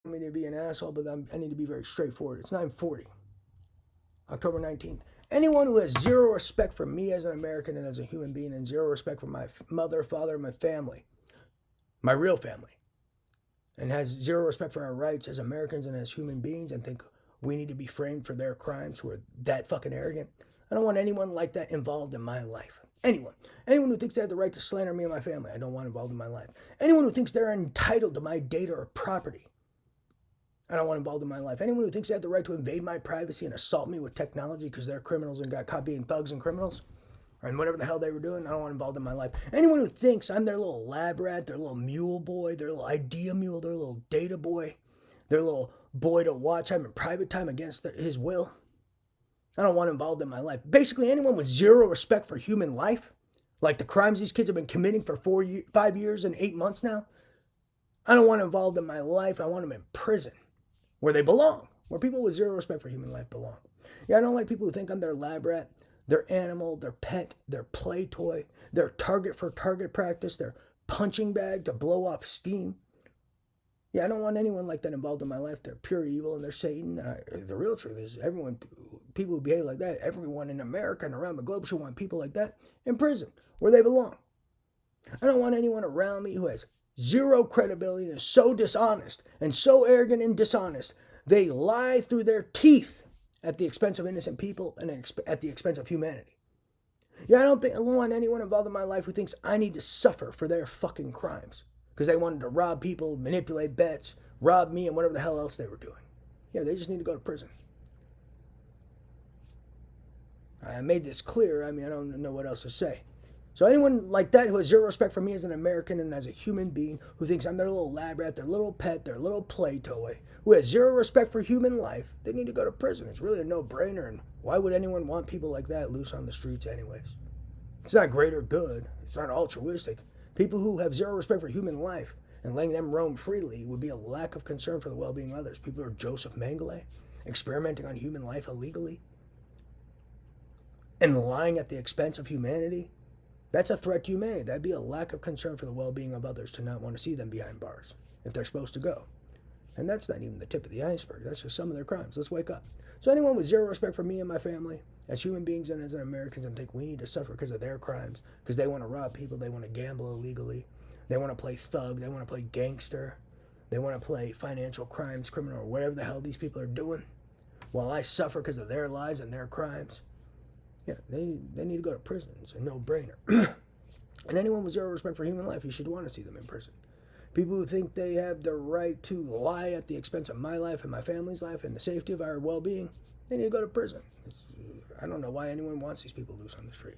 me to be an asshole, but I need to be very straightforward. It's 9:40, October 19th. Anyone who has zero respect for me as an American and as a human being, and zero respect for my mother, father, my family, my real family, and has zero respect for our rights as Americans and as human beings, and think we need to be framed for their crimes, who are that fucking arrogant. I don't want anyone like that involved in my life. Anyone. Anyone who thinks they have the right to slander me and my family, I don't want involved in my life. Anyone who thinks they're entitled to my data or property, I don't want involved in my life. Anyone who thinks they have the right to invade my privacy and assault me with technology because they're criminals and got caught being thugs and criminals, and whatever the hell they were doing, I don't want involved in my life. Anyone who thinks I'm their little lab rat, their little mule boy, their little idea mule, their little data boy, their little boy to watch having private time against his will, I don't want involved in my life. Basically, anyone with zero respect for human life, like the crimes these kids have been committing for 5 years and 8 months now, I don't want involved in my life. I want them in prison, where they belong, where people with zero respect for human life belong. Yeah, I don't like people who think I'm their lab rat, their animal, their pet, their play toy, their target for target practice, their punching bag to blow off steam. Yeah, I don't want anyone like that involved in my life. They're pure evil and they're Satan. The real truth is, people who behave like that, everyone in America and around the globe should want people like that in prison, where they belong. I don't want anyone around me who has zero credibility and is so dishonest and so arrogant and dishonest. They lie through their teeth at the expense of innocent people and at the expense of humanity. Yeah, I don't want anyone involved in my life who thinks I need to suffer for their fucking crimes because they wanted to rob people, manipulate bets, rob me, and whatever the hell else they were doing. Yeah, they just need to go to prison. I made this clear. I don't know what else to say. So anyone like that who has zero respect for me as an American and as a human being, who thinks I'm their little lab rat, their little pet, their little play toy, who has zero respect for human life, they need to go to prison. It's really a no-brainer, and why would anyone want people like that loose on the streets anyways? It's not great or good. It's not altruistic. People who have zero respect for human life and letting them roam freely would be a lack of concern for the well-being of others. People who are Joseph Mengele, experimenting on human life illegally, and lying at the expense of humanity. That's a threat to humanity. That'd be a lack of concern for the well-being of others to not want to see them behind bars if they're supposed to go. And that's not even the tip of the iceberg. That's just some of their crimes. Let's wake up. So anyone with zero respect for me and my family as human beings and as Americans and think we need to suffer because of their crimes, because they want to rob people, they want to gamble illegally, they want to play thug, they want to play gangster, they want to play financial crimes criminal, or whatever the hell these people are doing, while I suffer because of their lies and their crimes, yeah, they need to go to prison. It's a no-brainer. And anyone with zero respect for human life, you should want to see them in prison. People who think they have the right to lie at the expense of my life and my family's life and the safety of our well-being, they need to go to prison. I don't know why anyone wants these people loose on the street.